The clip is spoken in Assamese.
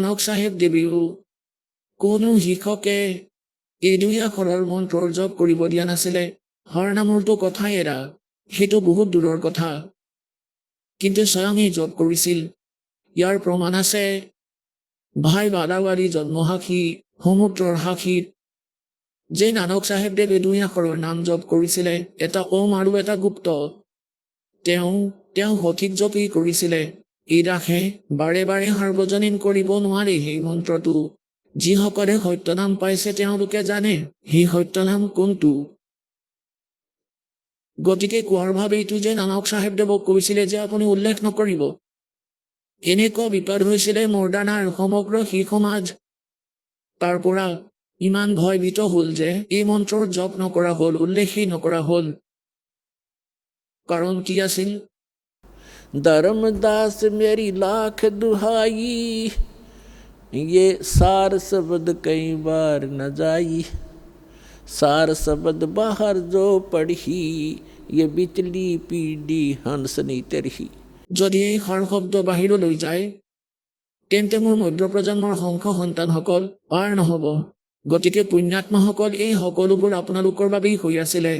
নানক চাহেব দেৱীও কোনো শিক্ষকে এই 2 আখৰৰ মন্ত্ৰৰ জপ কৰিব দিয়া নাছিলে। হৰ নামৰটো কথাই এৰা, সেইটো বহুত দূৰৰ কথা। কিন্তু স্বয়ং জপ কৰিছিল। ইয়াৰ প্ৰমাণ আছে ভাই বাদাৱাৰী জন্মসাক্ষী সমুদ্ৰৰ সাক্ষীত যে নানক চাহেব দেৱে 2 আখৰৰ নাম জপ কৰিছিলে, এটা ওম আৰু এটা গুপ্ত। তেওঁ সঠিক জপেই কৰিছিলে। এই দাসে বাৰে বাৰে সাৰ্বজনীন কৰিব নোৱাৰে সেই মন্ত্ৰটো। যিসকলে সত্যনাম পাইছে তেওঁলোকে জানে সেই সত্যনাম কোনটো। গতিকে কোৱাৰ ভাৱ এইটো যে নানক চাহেব দেৱক কৈছিলে যে আপুনি উল্লেখ নকৰিব। এনেকুৱা বিপদ হৈছিলে মৰ্দানাৰ সমগ্ৰ শিখ সমাজ। তাৰ পৰা ইমান ভয়ভীত হ'ল যে এই মন্ত্ৰৰ জপ নকৰা হ'ল, উল্লেখেই নকৰা হ'ল। কাৰণ কি আছিল? धर्मदास मेरी लाख दुहाई, ये सार शब्द कई बार न जाई। सार शब्द बाहर जो पढ़ी, ये बिचली पीढ़ी हंसनी तरही। যদি এই সাৰ শব্দ বাহিৰলৈ যায় তেন্তে মোৰ মধ্য প্ৰজন্মৰ সংখ্য সন্তানসকল পাৰ নহ'ব। গতিকে পুণ্যাত্মাসকল এই সকলোবোৰ আপোনালোকৰ বাবেই হৈ আছিলে।